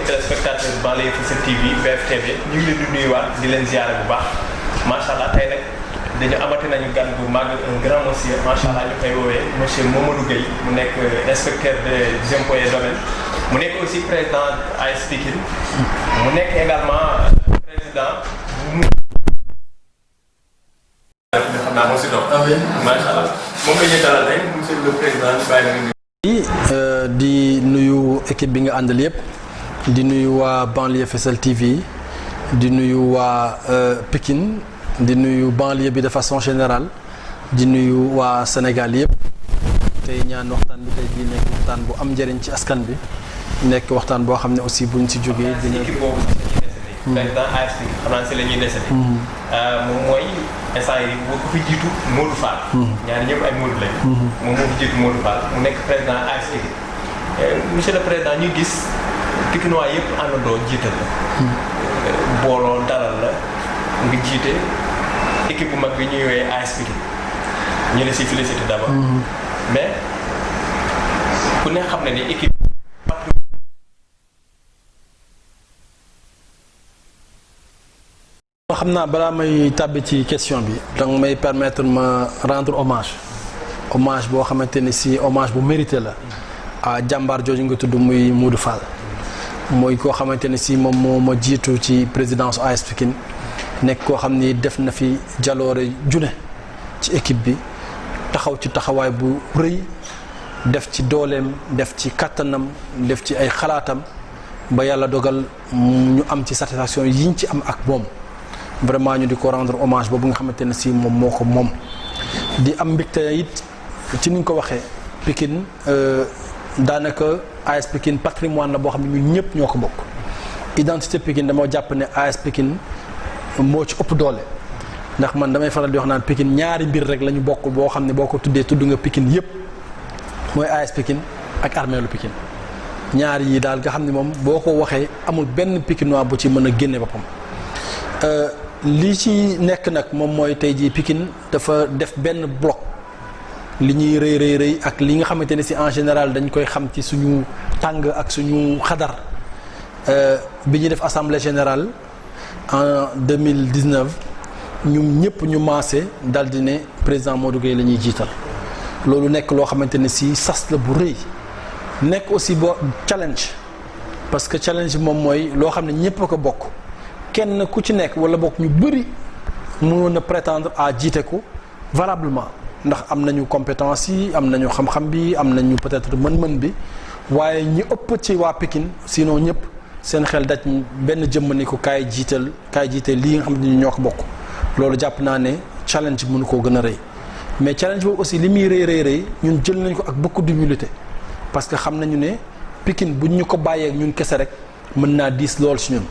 téléspectateurs Banlieue Fissel TV BFTV ñu ngi leen di nuyuwaat di leen ziare bu baax macha allah tey nag dañu amati nañu gan bu mag un grand monsieur macha allah ñu koy woowee monsieur Mamadou Gueye mu nekk inspecteur des impôts et domaines mu nekk aussi président AS Pikine mu nekk également président bu xam naa moo si doon. macha allah moom la ñuy dalal tey monsieur le président bàyyi la di nuyu équipe bi nga àndal yëpp di nuyu waa Banlieue Fissel TV di nuyu waa Pikine di nuyu banlieue bi de façon générale di nuyu waa Sénégal yëpp tey ñaan waxtaan bi tey jii nekk waxtaan bu am njëriñ ci askan bi nekk waxtaan boo xam ne aussi buñ si jógee dina. président AS Pikine xam naa si la ñuy desee moom mooy instant yi boo ko fi jiitu Modou Fall ñaari ñëpp ay Modou lañ moom moo fi jiitu Modou Fall mu nekk président AS Pikine monsieur le président ñu gis Pikinois yëpp àndandoo jiital la booloo dalal la nga jiite équipe bu mag bi ñuy woowee AS Pikine ñu la si félicité d'abord mais ku ne xam ne ni équipe xam naa balaa may tàbbi ci question bi donc may permettre ma rendre hommage boo xamante ni si hommage bu mérité la à jàmbaar jooju nga tudd muy Modou Fall mooy koo xamante ni si moom moo ma jiitu ci présidence AS Pikine nekk koo xam ni def na fi jaloore june ci équipe bi taxaw ci taxawaay bu rëy def ci dooleem def ci kattanam def ci ay xalaatam ba yàlla dogal ñu am ci satisfaction yiñ ci am ak moom vraiment ñu di ko rendre hommage boobu nga xamante ne si moom moo ko moom di am mbégte it ci ni ñu ko waxee Pikine daanaka AS Pikine patrimoine la boo xam ne ñun ñëpp ñoo ko bokk identité Pikine dama jàpp ne AS Pikine moo ci ëpp doole ndax man damay faral di wax naan Pikine ñaari mbir rek la ñu bokk boo xam ne boo ko tuddee tudd nga Pikine yëpp mooy AS Pikine ak armeelu Pikine ñaari yi daal nga xam ne moom boo ko waxee amul benn Pikinois bu ci mën a génne boppam lii ci nekk nag moom mooy tey jii Pikine dafa def benn bloc li ñuy rëy ak li nga xamante ne si en général dañ koy xam ci suñu tàng ak suñu xadar bi ñuy def assemblée générale en 2019 ñun ñëpp ñu maase dal di ne président Modou Gueye la ñuy jiital loolu nekk loo xamante ne si sas la bu rëy nekk aussi ba challenge parce que challenge moom mooy loo xam ne ñëpp a ko bokk kenn ku ci nekk wala bokk ñu bëri mënoon a prétendre à jiite ko valablement ndax am nañu compétence yi am nañu xam-xam bi am nañu peut-être mën-mën bi waaye ñi ëpp ci waa Pikine sinon ñëpp seen xel daj benn jëmm ni ko kaay jiite lii nga xam ne ñoo ko bokk loolu jàpp naa ne challenge mënu koo gën a rëy mais challenge boobu aussi li muy rëy ñun jël nañ ko ak beaucoup d'humilité parce que xam nañu ne Pikine buñ ñu ko bàyyee ñun kese rek mën naa diis lool si ñun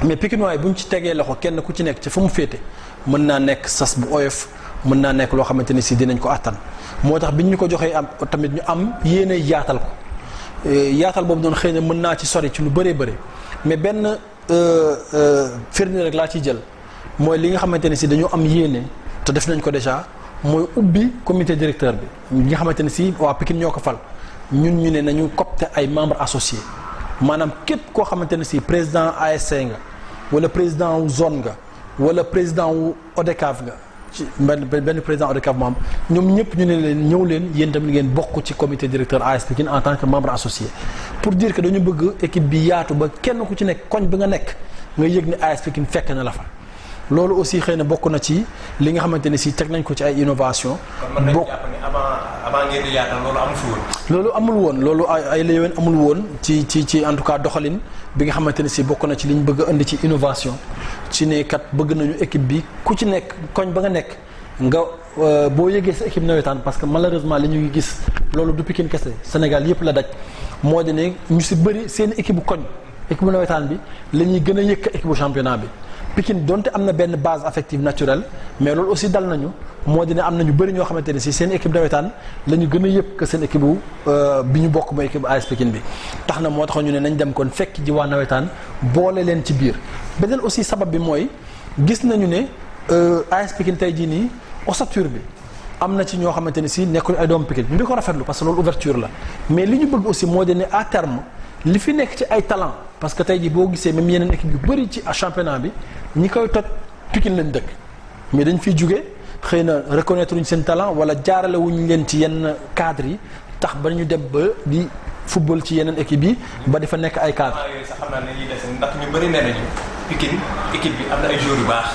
mais Pikinois bu ñu ci tegee loxo kenn ku ci nekk ci fa mu féete mën naa nekk sas bu oyof mën naa nekk loo xamante ni si dinañ ko àttan moo tax biñ ñu ko joxee am tamit ñu am yéene yaatal ko yaatal boobu doon xëy na mën naa ci sori ci lu bëree bëri mais benn firnde rek laa ciy jël mooy li nga xamante ne si dañoo am yéene te def nañ ko déjà mooy ubbi comité directeur bi nga xamante ne si waa Pikine ñoo ko fal ñun ñu ne nañu copter ay membres associés maanaam képp koo xamante ne si président ASC nga wala président wu zone nga wala président wu ODCAV nga ci benn président ODCAV moom ñoom ñëpp ñu ne leen ñëw leen yéen tamit ngeen bokk ci comité directeur AS Pikine en tant que membre associé pour dire que dañu bëgg équipe bi yaatu ba kenn ku ci nekk koñ bi nga nekk nga yëg ni AS Pikine fekk na la fa loolu aussi xëy na bokk na ci li nga xamante ne si teg nañ ko ci ay innovation bokk avant ngeen di yaatal loolu amu fi woon. loolu amul woon loolu ay la yowén amul woon ci en tout cas doxalin bi nga xamante ne si bokk na ci li ñu bëgg a indi ci innovation ci ne kat bëgg nañu équipe bi ku ci nekk koñ ba nga nekk nga boo yëgee sa équipe nawetaan parce que malheureusement li ñu gis loolu du Pikine kese Sénégal yëpp la daj moo di ne ñu si bëri seen équipe bu koñ équipe bu nawetaan bi la ñuy gën a yëkk équipe bu championnat bi Pikine donte am na benn base affective naturelle mais loolu aussi dal nañu moo di ne am na ñu bëri ñoo xamante ne si seen équipe nawetaan la ñu gën a yëpp que seen équipe bi ñu bokk mooy équipe AS Pikine bi tax na moo tax ñu ne nañ dem kon fekk ji waa nawetaan boole leen ci biir beneen aussi sabab bi mooy gis nañu ne AS Pikine tey jii nii ossature bi am na ci ñoo xamante ne si nekkul ay doomu Pikine ñu di ko rafetlu parce que loolu ouverture la mais li ñu bëgg aussi moo di ne à terme li fi nekk ci ay talent parce que tey jii boo gisee même yeneen équipe yu bëri ci championnat bi ñi koy toj Pikine lañ dëkk mais dañ fiy jugee xëy na reconnaître wuñ seen talent wala jaarale wuñ leen ci yenn cadres yi tax ba ñu dem ba di football ci yeneen équipe yi ba dafa nekk ay cadres. yooyu sax xam naa ne lii des ndax ñu bëri nee nañu Pikine équipe bi am na ay joueurs yu baax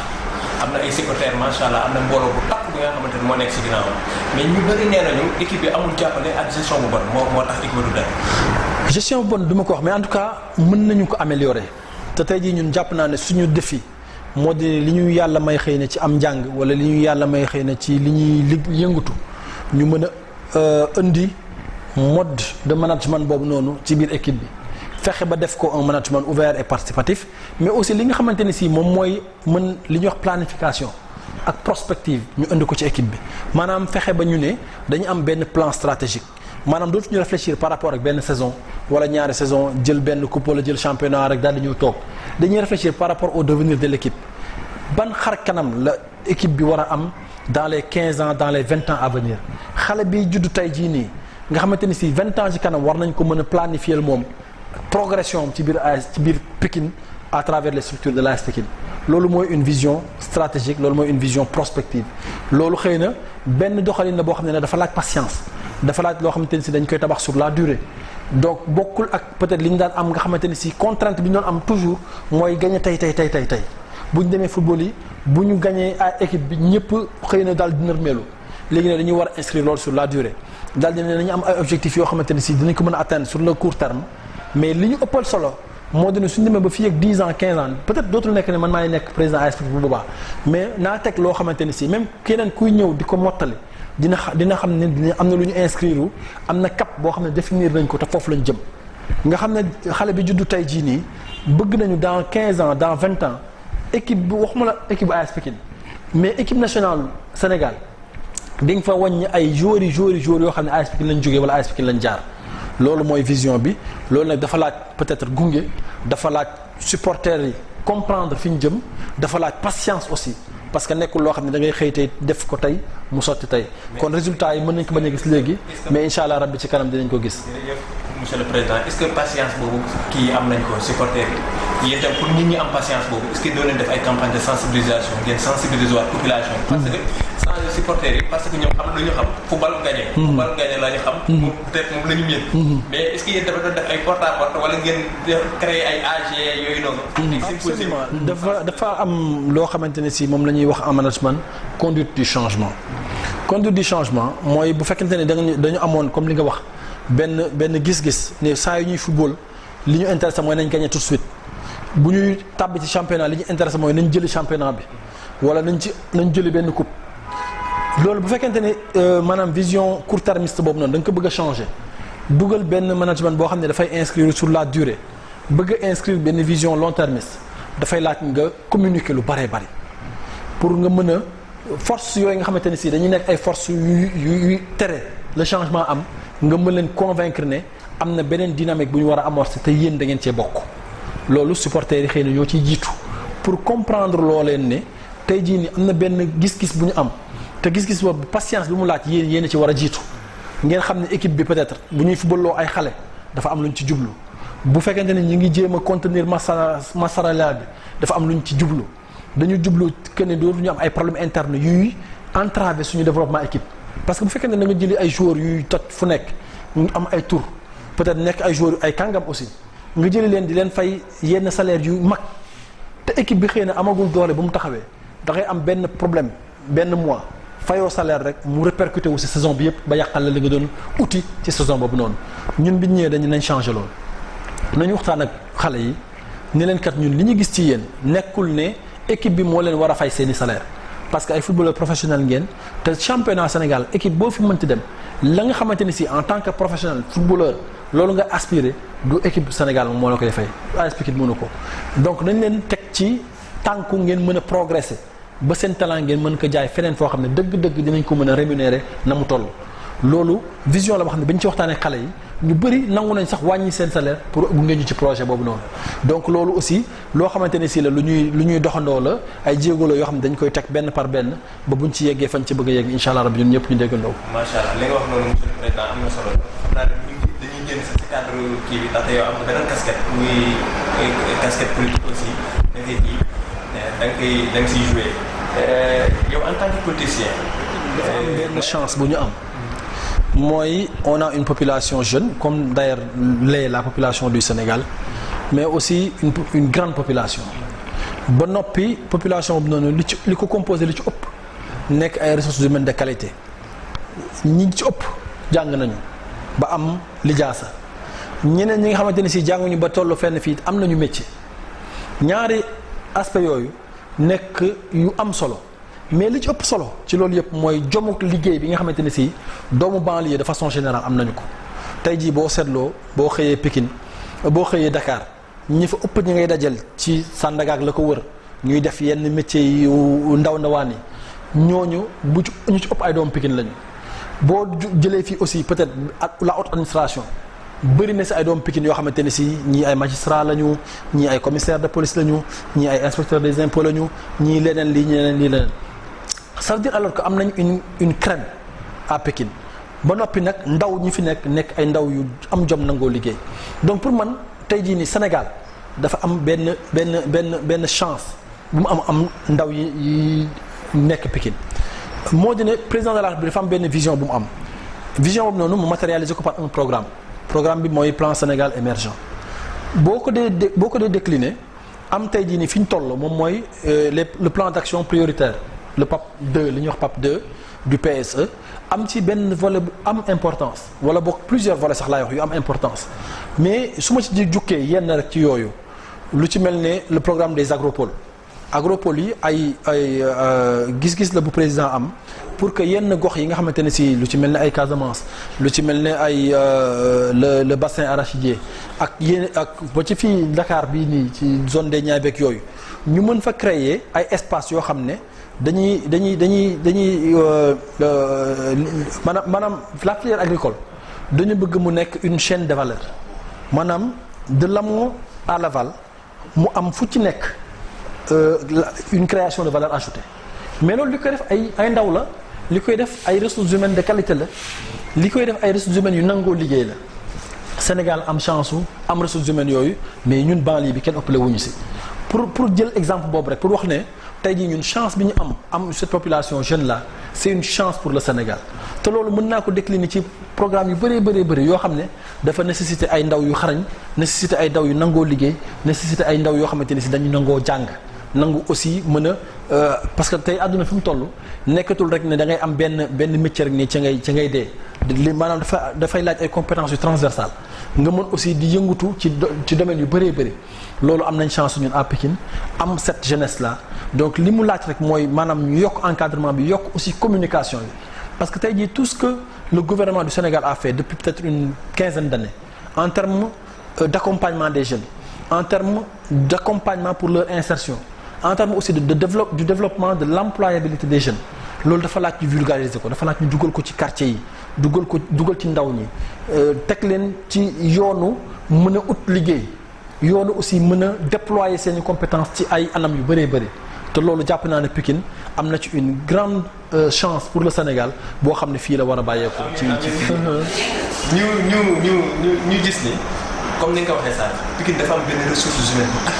am na ay supporters macha allah am na mbooloo bu takk bi nga xamante ni moo nekk si ginnaaw mais ñu bëri nee nañu équipe bi amul jàppale ak gestion bu bon moo tax équipe du dem. gestion bu bon du ma ko wax mais en tout cas mën nañu ko améliorer te tey jii ñun jàpp naa ne suñu défi moo di li ñu yàlla may xëy na ci am njàng wala li ñu yàlla may xëy na ci li ñuy yëngatu ñu mën a indi mode de management boobu noonu ci biir équipe bi fexe ba def ko un management ouvert et participatif mais aussi li nga xamante ni si moom mooy mën li ñuy wax planification ak prospective ñu indi ko ci équipe bi maanaam fexe ba ñu ne dañu am benn plan stratégique maanaam dootuñu réfléchir par rapport ak benn saison wala ñaari saison jël benn coupe wala jël championnat rek daal di ñëw toog dañuy réfléchir par rapport au devenir de l'équipe ban xar kanam la équipe bi war a am dans les 15 ans dans les 20 ans à venir xale bi juddu tey jii nii nga xamante ni si 20 ans ci kanam war nañ ko mën a planifier moom progression ci biir AS ci biir Pikine à travers les structures de l'AS Pikine loolu mooy une vision stratégique loolu mooy une vision prospective loolu xëy na benn doxalin la boo xam ne dafa laaj patience dafa laaj loo xamante ni si dañ koy tabax sur la durée donc bokkul ak peut-être li ñu daan am nga xamante ni si contrainte bi ñu doon am toujours mooy gagné tey bu ñu demee football yi bu ñu gagné ay équipe bi ñëpp xëy na daal di nërmeelu léegi ne dañuy war a inscrire loolu sur la durée daal di ne dañu am ay objectifs yoo xamante ni si dinañ ko mën a atteindre sur le court terme mais li ñu ëppal solo moo di ne suñu demee ba fii ak 10 ans 15 ans peut-être dootul nekk ne man maay nekk président AS Pikine bu boobaa mais naa teg loo xamante ni si même keneen kuy ñëw di ko mottali dina xam ne dina am na lu ñu inscrire am na cap boo xam ne définir nañ ko te foofu lañ jëm nga xam ne xale bi juddu tey jii nii bëgg nañu dans 15 ans dans 20 ans équipe bi waxuma la équipe AS Pikine mais équipe nationale Sénégal di nga fa wàññi ay joueurs yoo xam ne AS Pikine lañ jógee wala AS Pikine lañ jaar loolu mooy vision bi loolu nag dafa laaj peut-être gunge dafa laaj supporters yi comprendre fi ñu jëm dafa laaj patience aussi parce que nekkul loo xam ne da ngay xëy tey def ko tey mu sotti tey kon résultat yi mën nañ ko bañ a gis léegi mais incha allah rabbi ci kanam dinañ ko gis. jërëjëf monsieur le président est-ce que patience boobu kii am nañ ko supporters yi yéen itam pour nit ñi am patience boobu est-ce que doo leen def ay campagne de sensibilisation ngeen sensibiliser waat population. parce que sans supporters yi parce que ñoom xam lu ñu xam football gagné. football gagné la ñu xam. peut-être moom la ñu miin. mais est-ce que yéen dafa doon def ay porte-à-porte wala ngeen créer ay AG yooyu noonu. absolument dafa am loo xamante ne si moom la ñuy wax en management conduite du changement. conduite du changement mooy bu fekkente ne dañu amoon comme li nga wax benn gis-gis ne saa yu ñuy football li ñu intéressé mooy nañ gagné tout de suite bu ñuy tàbbi ci championnat li ñu intéressé mooy nañ jëli championnat bi wala nañ jëli benn coupe loolu bu fekkente ne maanaam vision court-termiste boobu noonu da nga ko bëgg a changer dugal benn management boo xam ne dafay inscrire sur la durée bëgg a inscrire benn vision long-termiste dafay laaj nga communiquer lu bëree bëri pour nga mën a force yooyu nga xamante ne si dañuy nekk ay force yu tere le changement am nga mën leen convaincre ne am na beneen dynamique bu ñu war a amorcer te yéen da ngeen cee bokk loolu supporters yi xëy na ñoo ciy jiitu pour comprendre loo leen ne tey jii ni am na benn gis-gis bu ñu am te gis-gis boobu patience bi mu laaj yéen a ci war a jiitu ngeen xam ne équipe bi peut-être bu ñuy footballoo ay xale dafa am lu ñu ci jublu bu fekkente ne ñu ngi jéem a contenir masse salariale bi dafa am lu ñu ci jublu dañu jublu que ne dootuñu am ay problèmes internes yuy entraver suñu développement équipe parce que bu fekkee ne da nga jëli ay joueurs yuy toj fu nekk ñu am ay tour peut-être nekk ay joueurs ay kàngam aussi nga jëli leen di leen fay yenn salaire yu mag te équipe bi xëy na amagul doole bu mu taxawee da ngay am benn problème benn mois fayoo salaire rek mu répercuté wu si saison bi yëpp ba yàqal la li nga doon uti ci saison boobu noonu ñun bi ñu ñëwee dañu nañ changé loolu nañu waxtaan ak xale yi ni leen kat ñun li ñu gis ci yéen nekkul ne équipe bi moo leen war a fay seeni salaire parce que ay footballeur professionnel ngeen te championnat Sénégal équipe boo fi mënti dem la nga xamante ni si en tant que professionnel footballeur loolu nga aspiré du équipe Sénégal moo la koy fay AS Pikine mënu ko donc nañ leen teg ci tànku ngeen mën a progresser ba seen talent ngeen mën ko jaay feneen foo xam ne dëgg-dëgg dinañ ko mën a rémunérer na mu toll loolu vision la boo xam ne bañ ci waxtaanee xale yi ñu bëri nangu nañ sax wàññi seen salaire pour gunge ñu ci projet boobu noonu donc loolu aussi loo xamante ne si la lu ñuy doxandoo la ay jéego la yoo xam ne dañ koy teg benn par benn ba buñ ci yeggee fañ ci bëgg a yegg incha allah rabbi ñun ñëpp ñu déggandoo. macha allah li nga wax noonu monsieur le président am na solo xam naa ne dañuy génn si cadre kii bi ndaxte yow am na beneen casquette muy casquette politique aussi da ngay kii da nga siy joué yow en tant que politicien. dafa am benn chance bu ñu am. mooy on a une population jeune comme d'ailleurs l'est la population du Sénégal mais aussi une grande population ba noppi population bi noonu li ko composé li ci ëpp nekk ay ressources humaines de qualité ñi ci ëpp jàng nañu ba am lijaasa ñeneen ñi nga xamante ne si jànguñu ba tollu fenn fii am nañu métier ñaari aspect yooyu nekk yu am solo mais li ci ëpp solo ci loolu yëpp mooy jomuk liggéey bi nga xamante ne si doomu banlieue de façon générale am nañu ko tey jii boo seetloo boo xëyee Pikine boo xëyee Dakar ñi fa ëpp ñi ngay dajal ci Sandaga ak la ko wër ñuy def yenn métiers yu ndaw ndawaan yi ñooñu ñu ci ëpp ay doomu Pikine lañu boo jëlee fii aussi peut-être la haute administration bëri na si ay doomu Pikine yoo xamante ne si ñii ay magistrat lañu ñii ay commissaire de police lañu ñii ay inspecteur des impôts lañu ñii leneen lii ñeneen lii leneen ça veut dire alors que am nañ une crème à Pikine ba noppi nag ndaw ñi fi nekk ay ndaw yu am jom nangoo liggéey donc pour man tey jii ni Sénégal dafa am benn chance bu mu am ndaw yi nekk Pikine moo di ne président de la République dafa am benn vision bu mu am vision boobu noonu mu matérialiser ko par un programme bi mooy plan Sénégal émergent boo ko dee décliner am tey jii ni fi ñu toll moom mooy le plan d'action prioritaire le PAP 2 li ñuy wax PAP 2 du PSE am ci benn volet bu am importance wala boog plusieurs volets sax laay wax yu am importance mais su ma ci jukkee yenn rek ci yooyu lu ci mel ne le programme des agropoles yi ay gis-gis la bu président am pour que yenn gox yi nga xamante ne si lu ci mel ne ay Casamance lu ci mel ne ay le bassin arachidier ak ba ci fii Dakar bii nii ci zone des Niayes beeg yooyu ñu mën fa créer ay espaces yoo xam ne dañuy maanaam la filière agricole dañu bëgg mu nekk une chaîne de valeur maanaam de l'amont à l'aval mu am fu ci nekk une création de valeur ajoutée mais loolu li koy def ay ndaw la li koy def ay ressources humaines de qualité la li koy def ay ressources humaines yu nangoo liggéey la Sénégal am chance su am ressources humaines yooyu mais ñun banlieue bi kenn ëppale wuñu si pour jël exemple boobu rek pour wax ne tey jii ñun chance bi ñu am cette population jeune là c'est une chance pour le Sénégal te loolu mën naa ko décliner ci programme yu bëri yoo xam ne dafa nécessiter ay ndaw yu xarañ nécessiter ay ndaw yu nangoo liggéey nécessiter ay ndaw yoo xamante ne si dañu nangoo jàng nangu aussi mën a parce que tey àdduna fi mu toll nekkatul rek ne da ngay am benn métier rek nii ca ngay dee li maanaam dafay laaj ay compétences yu transversales nga mën aussi di yëngatu ci domaine yu bëree loolu am nañ chance ñun à Pikine am cette jeunesse là donc li mu laaj rek mooy maanaam ñu yokk encadrement bi yokk aussi communication bi parce que tey jii tout ce que le gouvernement du Sénégal a fait depuis peut-être une quinzaine d'années en termes d'accompagnement des jeunes en termes d'accompagnement pour leur insertion en termes aussi du développement de l'employabilité des jeunes loolu dafa laaj ñu vulgariser ko dafa laaj ñu dugal ko ci quartier yi dugal ci ndaw ñi teg leen ci yoonu mën a ut liggéey yoonu aussi mën a déployer seeni compétences ci ay anam yu bëree te loolu jàpp naa ne Pikine am na ci une grande chance pour le Sénégal boo xam ne fii la war a bàyyeeko ci ñu gis ni comme ni nga ko waxee sànq Pikine dafa am benn ressources humaines bu takk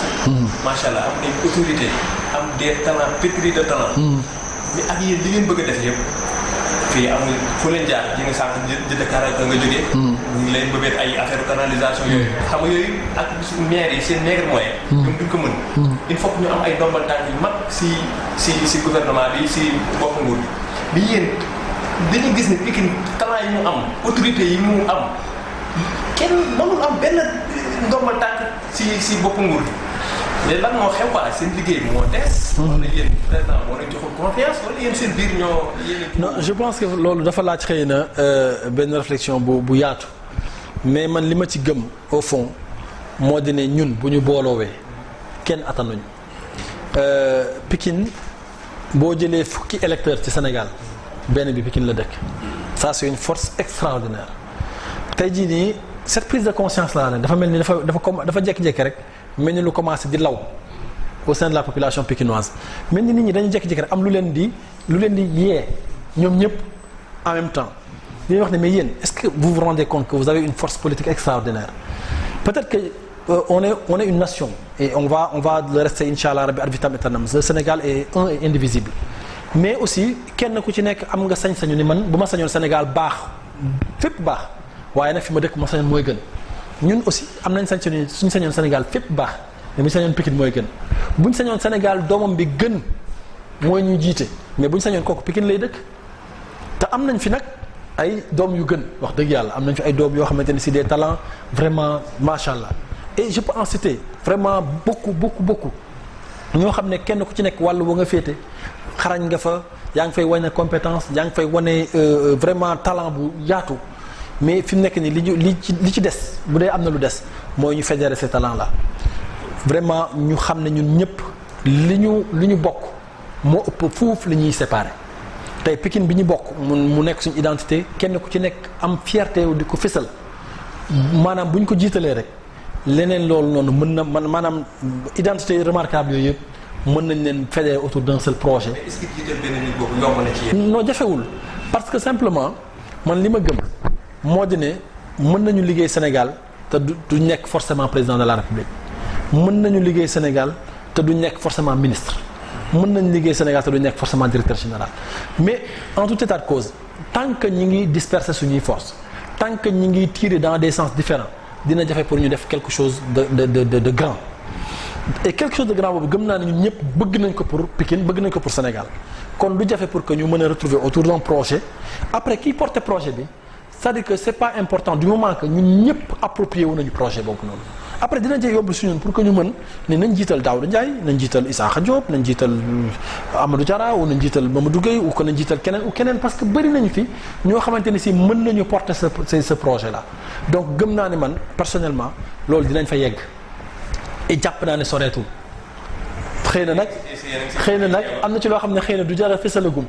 macha allah am ay autorité am des talents pétris de talent mais ak yéen li ngeen bëgg a def yëpp fii amul fu leen jaar yi nga sànq jënd kaaraay nga jógee ñu ngi leen bëgg ay affaire canalisation yooyu xam nga yooyu ak maire yi seen maigre moyen ñoom duñ ko mën il faut que ñu am ay ndombal tànk yu mag si gouvernement bi si bopp nguur bi yéen dañuy gis ne Pikine talent yi mu am autorité yi mu am kenn mënul am benn ndombal tànk si bopp nguur bi mais lan moo xew quoi seen liggéey moo des. wala yéen président moo leen joxul confiance wala yéen seen biir ñoo. non je pense que loolu dafa laaj xëy na benn réflexion bu yaatu mais man li ma ci gëm au fond moo di ne ñun bu ñu booloowee kenn attanuñ Pikine boo jëlee fukki électeurs ci Sénégal benn bi Pikine la dëkk ça c'est une force extraordinaire tey jii nii cette prise de conscience là ne dafa mel ni dafa jékki-jékki rek. mel ni lu commencé di law au sein de la population pikinoise mel ni nit ñi dañuy jékki-jékki rek am lu leen di yee ñoom ñëpp en même temps di wax ne mais yéen est-ce que vous vous rendez compte que vous avez une force politique extraordinaire peut-être que on est une nation et on va le rester inchallah rabbi ad vitam aeternam. Le Sénégal est un et indivisible mais aussi kenn ku ci nekk am nga sañ-sañu ni man bu ma sañoon Sénégal baax fépp baax waaye nag fi ma dëkk ma sañoon mooy gën ñun aussi am nañ sañ-sañu suñu sañoon Sénégal fépp baax mais bu ñu sañoon Pikine mooy gën bu ñu sañoon Sénégal doomam bi gën mooy ñu jiite mais bu ñu sañoon kooku Pikine lay dëkk te am nañ fi nag ay doom yu gën wax dëgg yàlla am nañ fi ay doom yoo xamante ne si des talents vraiment macha allah et je peux en citer vraiment beaucoup ñoo xam ne kenn ku ci nekk wàllu wa nga féete xarañ nga fa yaa ngi fay wane compétence yaa ngi fay wane vraiment talent bu yaatu mais fi mu nekk nii li ci des bu dee am na lu des mooy ñu fédérer ces talents là vraiment ñu xam ne ñun ñëpp li ñu bokk moo ëpp fuuf li ñuy séparer tey Pikine bi ñu bokk mu nekk suñu identité kenn ku ci nekk am fierté di ko fësal maanaam bu ñu ko jiitalee rek leneen loolu noonu mën na maanaam identité remarquable yooyu yëpp mën nañ leen fédérer autour d'un seul projet. mais est-ce que jiital benn nit boobu yomb na ci yéen. non jafewul parce que simplement man li ma gëm moo di ne mën nañu liggéey Sénégal te du nekk forcément président de la République mën nañu liggéey Sénégal te du nekk forcément ministre mën nañu liggéey Sénégal te du nekk forcément directeur général mais en tout état de cause tant que ñi ngi disperser suñuy force tant que ñi ngi tirer dans des sens différents dina jafe pour ñu def quelque chose de grand et quelque chose de grand boobu gëm naa ne ñun ñëpp bëgg nañ ko pour Pikine bëgg nañ ko pour Sénégal kon lu jafe pour que ñu mën a retrouver autour d'un projet après kiy porter projet bi c'est-à-dire que c'est pas important du moment que ñun ñëpp approprié wu nañu projet boobu noonu après dina jël yóbbu si ñun pour que ñu mën ne nañ jiital Daouda Ndiaye nañ jiital Issakha Diop nañ jiital Amadou Diarra ou nañ jiital Mamadou Gueye ou que nañ jiital keneen parce que bëri nañu fi ñoo xamante ne si mën nañu porter ce projet là donc gëm naa ne man personnellement loolu dinañ fa yegg et jàpp naa ne soreetul xëy na nag am na ci loo xam ne xëy na du jar a fësalagum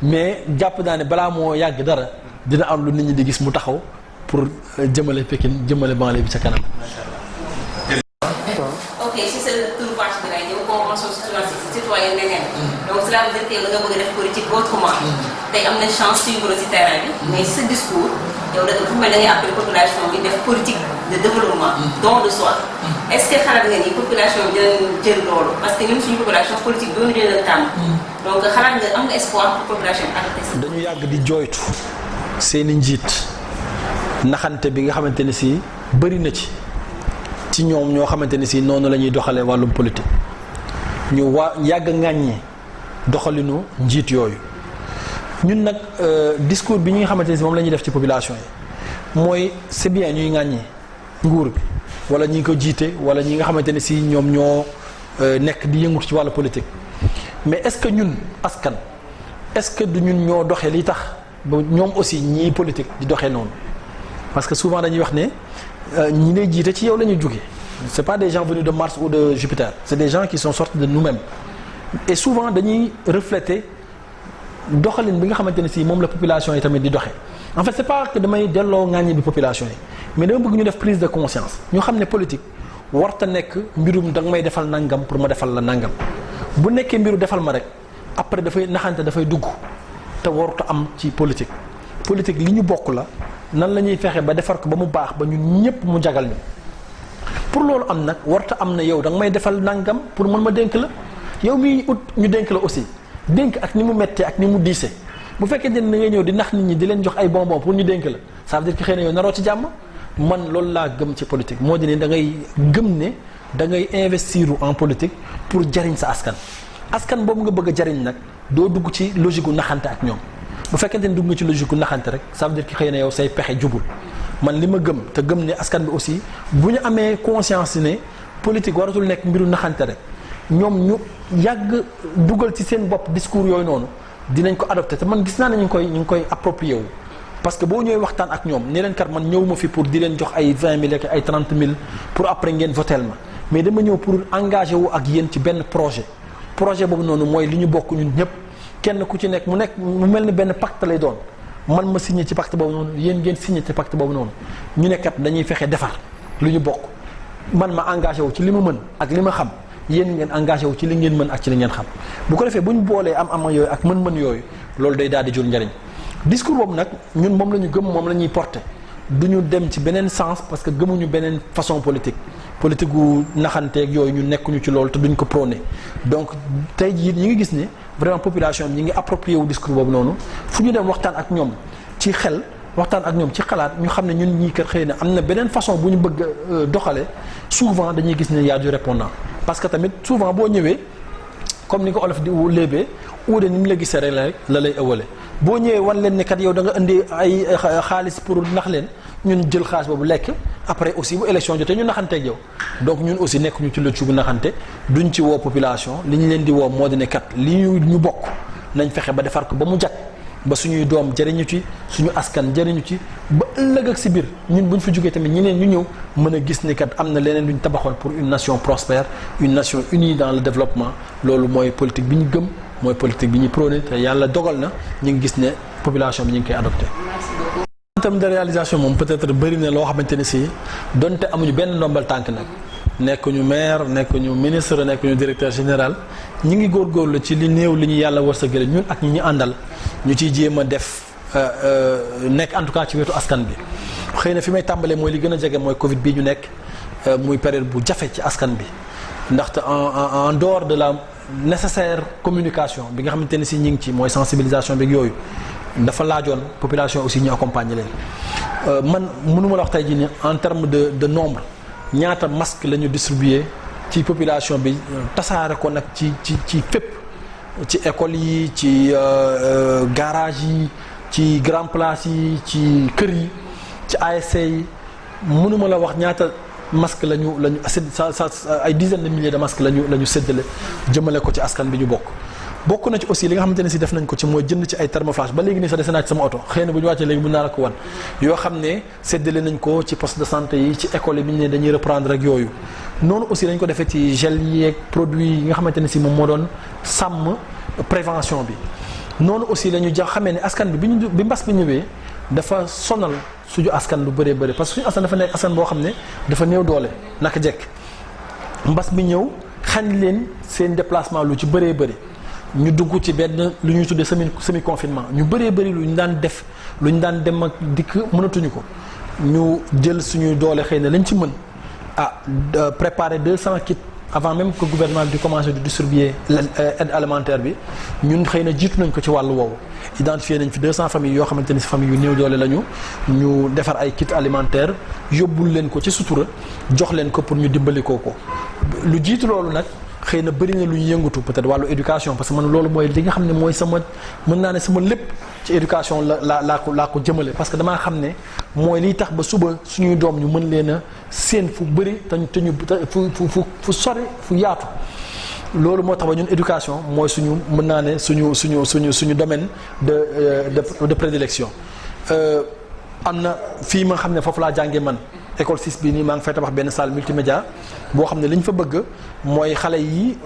mais jàpp naa ne balaa moo yàgg dara dina am lu nit ñi di gis mu taxaw pour jëmale Pikine jëmale banlieue bi ca kanam. ok si sa turu parti bi lay ñëw convention citoyenne neneen donc cela veut dire que da nga bëgg a def politique autrement tey am na chance suivre ci terrain bi mais sa discours yow da fu mel da ngay appelé population bi def politique de développement don de soi est-ce que xalaat nga ni population bi dinañ jël loolu parce que ñun suñu population politique doonu leen a tàmm donc xalaat nga am nga espoir pour population bi adopté dañu yàgg di jooytu seeni njiit naxante bi nga xamante ne si bëri na ci ñoom ñoo xamante ne si noonu la ñuy doxalee wàllum politique ñu yàgg ŋàññi doxalinu njiit yooyu ñun nag discours bi ñi nga xamante ne si moom la ñuy def ci population yi mooy c'est bien ñuy ŋàññi nguur bi wala ñi ko jiite wala ñi nga xamante ne si ñoom ñoo nekk di yëngutu ci wàllu politique mais est-ce que ñun askan est-ce que du ñun ñoo doxee li tax ba ñoom aussi ñii politique di doxee noonu parce que souvent dañuy wax ne ñi lay jiite ci yow la ñu jóge c'est pas des gens venus de Mars ou de Jupiter c'est des gens qui sont sortis de nous-mêmes et souvent dañuy refléter doxalin bi nga xamante ne si moom la population yi tamit di doxee en fait c'est pas que damay delloo ŋàññi bi population yi mais dama bëgg ñu def prise de conscience ñu xam ne politique warta nekk mbirum danga may defal nangam pour ma defal la nangam bu nekkee mbiru defal ma rek après dafay naxante dafay dugg te warut am ci politique li ñu bokk la nan la ñuy fexe ba defar ko ba mu baax ba ñun ñëpp mu jagal ñu pour loolu am nag warta am na yow da nga may defal nangam pour mën ma dénk la yow miy ut ñu dénk la aussi dénk ak ni mu mettee ak ni mu diise bu fekkee ne da ngay ñëw di nax nit ñi di leen jox ay bonbons pour ñu dénk la ça veut dire que xëy na yow naroo ci jàmm man loolu laa gëm ci politique moo di ne da ngay gëm ne da ngay investir en politique pour jariñ sa askan boobu nga bëgg a jariñ nag doo dugg ci logique gu naxante ak ñoom bu fekkente ne dugg nga ci logique gu naxante rek ça veut dire que xëy na yow say pexe jubul man li ma gëm te gëm ne askan bi aussi bu ñu amee conscience ne politique waratul nekk mbiru naxante rek ñoom ñu yàgg dugal ci seen bopp discours yooyu noonu dinañ ko adopté te man gis naa ne ñu ngi koy approprié wu. parce que boo ñëwee waxtaan ak ñoom ni leen kat man ñëw ma fi pour di leen jox ay 20 000 ak ay 30 000 pour après ngeen votel ma mais dama ñëw pour engagé wu ak yéen ci benn projet boobu noonu mooy li ñu bokk ñun ñëpp kenn ku ci nekk mu mel ni benn pacte lay doon man ma signé ci pacte boobu noonu yéen ngeen signé ci pacte boobu noonu ñu ne kat dañuy fexe defar lu ñu bokk man ma engagé wu ci li ma mën ak li ma xam yéen ngeen engagé wu ci li ngeen mën ak ci li ngeen xam bu ko defee bu ñu boolee am yooyu ak mën-mën yooyu loolu day daal di jur njariñ discours boobu nag ñun moom la ñu gëm moom la ñuy porter du ñu dem ci beneen sens parce que gëmuñu beneen façon politique gu naxanteeg yooyu ñu nekkuñu ci loolu te duñ ko prôné donc tey jii ñi ngi gis ne vraiment population bi ñi ngi approprié wu discours boobu noonu fu ñu dem waxtaan ak ñoom ci xel waxtaan ak ñoom ci xalaat ñu xam ne ñun ñii kër xëy na am na beneen façon bu ñu bëgg doxale souvent dañuy gis ne y a du répondant parce que tamit souvent boo ñëwee comme ni ko olof di léebee uude ni mu la gisee rek la lay ëwale boo ñëwee wan leen ne kat yow da nga indi ay xaalis pour nax leen ñun jël xaalis boobu lekk après aussi bu élection jotee ñu naxanteeg yow donc ñun aussi nekk ñu ci lëccu bu naxante duñ ci woo population li ñu leen di woo moo di ne kat li ñu bokk nañ fexe ba defar ko ba mu jag ba suñuy doom jëriñu ci suñu askan jëriñu ci ba ëllëg ak si biir ñun buñ fi jógee tamit ñeneen ñu ñëw mën a gis ni kat am na leneen luñ tabaxoon pour une nation prospère une nation unie dans le développement loolu mooy politique bi ñu gëm mooy politique bi ñu prôné te yàlla dogal na ñu ngi gis ne population bi ñu ngi koy adopté. En termes de réalisation moom peut-être bëri na loo xamante ne si donte amuñu benn ndombal tànk nag nekkuñu maire nekkuñu ministre nekkuñu directeur général ñi ngi góorgóorlu ci li néew li ñu yàlla wërsëgale ñun ak ñi ñu àndal ñu ciy jéem a def nekk en tout cas ci wetu askan bi xëy na fi may tàmbalee mooy li gën a jege mooy Covid bii ñu nekk muy période bu jafe ci askan bi ndaxte en dehors de la nécessaire communication bi nga xamante ne si ñi ngi ci mooy sensibilisation bi yooyu dafa laajoon population aussi ñu accompagner leen man mënuma la wax tey jii ni en terme de nombre ñaata masque la ñu distribué ci population bi tasaare ko nag ci fépp ci école yi ci garage yi ci grand place yi ci kër yi ci ASC yi mënuma la wax ñaata masque la ñu ay dizaines de milliers de masques la ñu séddale jëmale ko ci askan bi ñu bokk na ci aussi li nga xamante ne si def nañ ko ci mooy jënd ci ay thermoflash ba léegi nii sax dese naa ci sama oto xëy na bu ñu wàccee léegi mën naa la ko wan yoo xam ne séddale nañ ko ci poste de santé yi ci école yi bi ñu ne dañuy reprendre ak yooyu noonu aussi dañ ko defee ci gel yi ak produits yi nga xamante ne si moom moo doon sàmm prévention bi noonu aussi la ñu xamee ne askan bi bi mbas bi ñëwee dafa sonal suñu askan lu bëree bëri parce que suñu askan dafa nekk askan boo xam ne dafa néew doole naka jekk mbas bi ñëw xañ leen seen déplacement lu ci bëree bëri ñu dugg ci benn lu ñuy tuddee semi confinement ñu bëree bëri lu ñu daan def lu ñu daan dem ak dikk mënatuñu ko ñu jël suñuy doole xëy na lañ ci mën préparer 200 kits avant même que gouvernement bi di commencer di distribuer aide alimentaire bi ñun xëy na jiitu nañ ko ci wàllu woowu identifié nañ fi 200 familles yoo xamante ni si famille yu néew doole lañu ñu defar ay kits alimentaires yóbbul leen ko ci sutura jox leen ko pour ñu dimbali ko lu jiitu loolu nag xëy na bëri na lu ñu yëngatu peut-être wàllu éducation parce que man loolu mooy li nga xam ne mooy sama mën naa ne sama lépp ci éducation laa ko jëmale parce que damaa xam ne mooy liy tax ba suba suñuy doom ñu mën leen a séen fu bëri te ñu fu sori fu yaatu loolu moo tax ba ñun éducation mooy suñu mën naa ne suñu domaine de prédilection am na fii ma xam ne foofu laa jàngee man école 6 bii nii maa ngi fay tabax benn salle multimédia boo xam ne li ñu fa bëgg mooy xale yi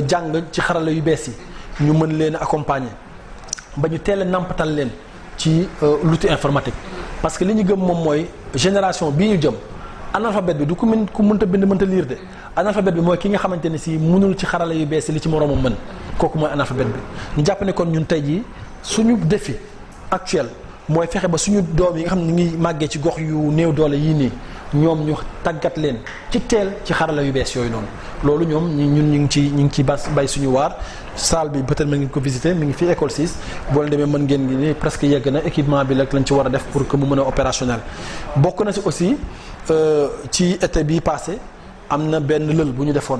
jàng ci xarala yu bees yi ñu mën leen accompagner ba ñu teel a nampatal leen ci l'outil informatique parce que li ñu gëm moom mooy génération bii ñu jëm analphabète bi du ku mënta bind mënta lire de analphabète bi mooy ki nga xamante ne si mënul ci xarala yu bees yi li ci moroomam mën kooku mooy analphabète bi ñu jàpp ne kon ñun tey jii suñu défi actuel mooy fexe ba suñu doom yi nga xam ne ñu ngi màggee ci gox yu néew doole yii nii ñoom ñu tàggat leen ci teel ci xarala yu bees yooyu noonu loolu ñoom ñun ñu ngi ci bay suñu waar salle bi peut-être mën ngeen ko visiter mi ngi fi école 6 boo leen demee mën ngeen ni presque yegg na équipement bi lañ ci war a def pour que mu mën a opérationnel bokk na si aussi ci été bii passé am na benn lël bu ñu defoon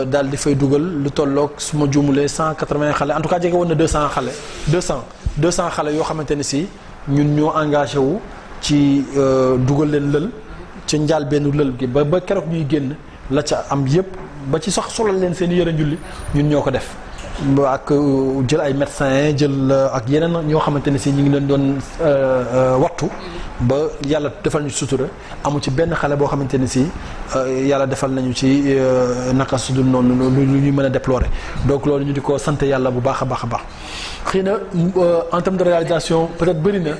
daal di fay dugal lu tolloog su ma juumulee 180 xale en tout cas jege woon na 200 xale 200 xale yoo xamante ne si ñun ñoo engagé wu ci dugal leen lël ci njaal benn lël gi ba keroog ñuy génn la ca am yëpp ba ci sax solal leen seen yëre njulli ñun ñoo ko def ak jël ay médecins jël ak yeneen ñoo xamante ne si ñu ngi leen doon wattu ba yàlla defal ñu sutura amu ci benn xale boo xamante ne si yàlla defal nañu ci naka su dul noonu lu ñuy mën a déplorer donc loolu ñu di ko sant yàlla bu baax a baax a baax xëy na en termes de réalisation peut-être bëri na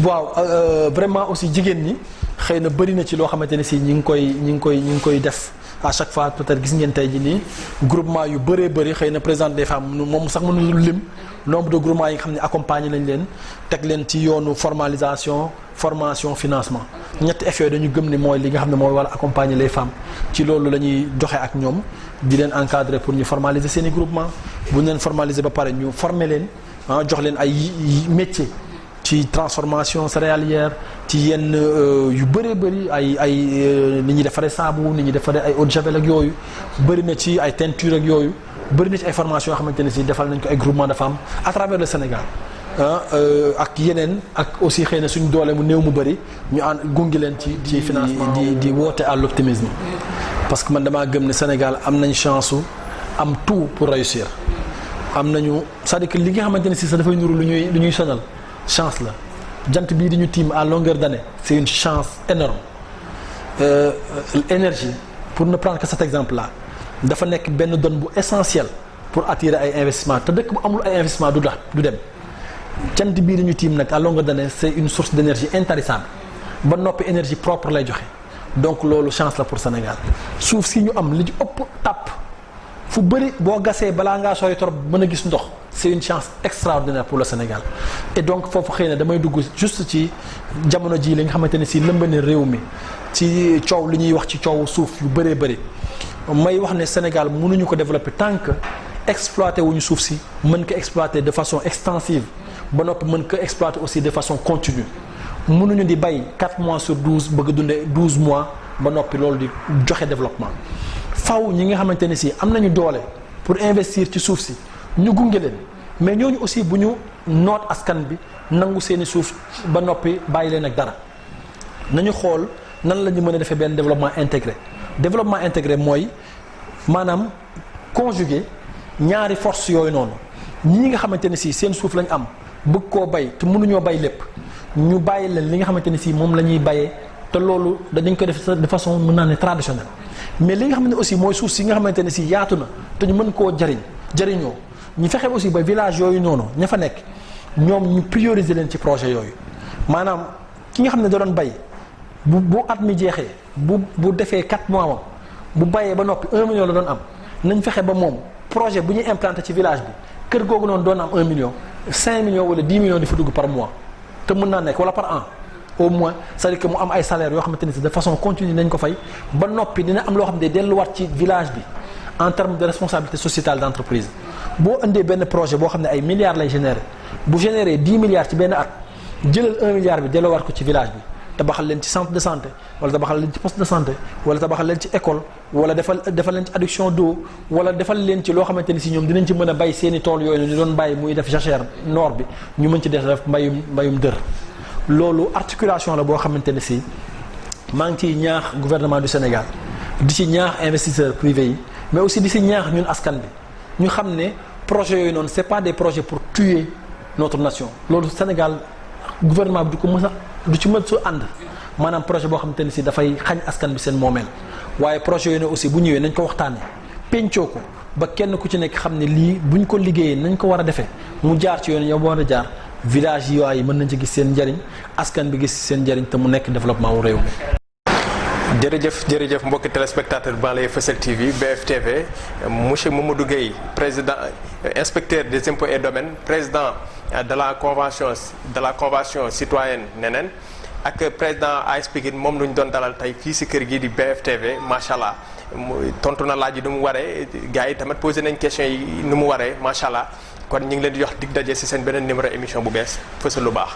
waaw vraiment aussi jigéen ñi xëy na bëri na ci loo xamante ne si ñi ngi koy def à chaque fois peut-être gis ngeen tey ji nii groupement yu bëree bëri xëy na présidente des femmes moom sax mënul lim nombre de groupements yi nga xam ne accompagné nañ leen teg leen ci yoonu formalisation formation financement ñetti effet yooyu dañu gëm ne mooy li nga xam ne mooy war a accompagner les femmes ci loolu la ñuy doxe ak ñoom di leen encadrer pour ñu formaliser seen i groupement bu ñu leen formaliser ba pare ñu former leen jox leen ay métiers ci transformation céréalière ci yenn yu bëree bëri ay ni ñuy defaree saabu ni ñuy defaree ay eau de javel ak yooyu bëri na ci ay teinture ak yooyu bëri na ci ay formation yoo xamante ne si defal nañ ko ay groupement de femmes à travers le Sénégal ak yeneen ak aussi xëy na suñu doole mu néew mu bëri ñu ànd gunge leen ci financement di woote à l'optimisme parce que man damaa gëm ne Sénégal am nañ chance su am tout pour réussir am nañu c'est-à-dire que li nga xamante ne si sax dafay nuru lu ñuy sonal chance la jant bii di ñu tiim à longueur d'année c'est une chance énorme énergie pour ne prendre que cet exemple là dafa nekk benn donne bu essentielle pour attirer ay investissement te dëkk bu amul ay investissement du dem jant bii di ñu tiim nag à longueur d'année c'est une source d'énergie intarissable ba noppi énergie propre lay joxe donc loolu chance la pour Sénégal suuf si ñu am li ci ëpp tàpp fu bëri boo gasee balaa ngaa sori torop mën a gis ndox c'est une chance extraordinaire pour le Sénégal et donc foofu xëy na damay dugg juste ci jamono ji li nga xamante ne si lëmb na réew mi ci coow li ñuy wax ci coow suuf yu bëree bëri may wax ne Sénégal mënuñu ko développer tant que exploiter wuñu suuf si mën ko exploiter de façon extensive ba noppi mën ko exploiter aussi de façon continue mënuñu di bay 4 mois sur 12 bëgg dundee 12 mois ba noppi loolu di joxe développement faw ñi nga xamante ne si am nañu doole pour investir ci suuf si ñu gunge leen mais ñooñu aussi bu ñu noot askan bi nangu seeni suuf ba noppi bàyyi leen ak dara nañu xool nan la ñu mën a defee benn développement intégré mooy maanaam conjuguer ñaari force yooyu noonu ñi nga xamante ne si seen suuf lañ am bëgg koo bay te mënuñoo bay lépp ñu bàyyi leen li nga xamante ne si moom la ñuy bayee te loolu dañ ko def de façon mën naa ne traditionnelle mais li nga xam ne aussi mooy suuf si nga xamante ne si yaatu na te ñu mën koo jariñoo ñu fexe aussi ba village yooyu noonu ña fa nekk ñoom ñu prioriser leen ci projet yooyu maanaam ki nga xam ne da doon bay bu at mi jeexee bu defee 4 mois wam bu bayee ba noppi 1 million la doon am nañ fexe ba moom projet bu ñuy implanté ci village bi kër googu noonu doon am 1 million 5 millions wala 10 millions di fa dugg par mois te mën naa nekk wala par an au moins c'est-à-dire que mu am ay salaires yoo xamante ne de façon continue nañ ko fay ba noppi dina am loo xam ne delluwaat ci village bi en termes de responsabilité sociétale d'entreprise boo indee benn projet boo xam ne ay milliards lay générer bu générer 10 milliards ci benn at jëlal 1 milliard bi delluwaat ko ci village bi tabaxal leen ci centre de santé wala tabaxal leen ci poste de santé wala tabaxal leen ci école wala defal leen ci adduction d'eau wala defal leen ci loo xamante ni si ñoom dinañ ci mën a bay seeni tool yooyu ñu doon bàyyi muy def jachère nord bi ñu mën ci def mbayum dër loolu articulation la boo xamante ne si maa ngi ciy ñaax gouvernement du Sénégal di ci ñaax investisseurs privés yi mais aussi di ci ñaax ñun askan bi ñu xam ne projets yooyu noonu c'est pas des projets pour tuer notre nation loolu Sénégal gouvernement bi du ci mën su ànd maanaam projet boo xamante ne si dafay xañ askan bi seen moomeel waaye projet yooyu ne aussi bu ñëwee nañ ko waxtaanee pencoo ko ba kenn ku ci nekk xam ne lii buñ ko liggéeyee nañ ko war a defee mu jaar ci yoon yow war a jaar village yi mën nañ ci gis seen njariñ askan bi gis seen njariñ te mu nekk développement wu réew mi. jërëjëf mbokki téléspectateur Banlieue Fësël TV BFTV monsieur Mamadou Gueye président inspecteur des impôts et domaines président de la convention citoyenne neneen ak président AS Pikine moom lu ñu doon dalal tey fii si kër gi di BFTV macha allah tontu na laaj yi nu mu waree gars yi tamit posé nañ question yi nu mu waree macha allah kon ñu ngi leen di jox dig daje si seen beneen numéro émission bu bees Fësël lu baax.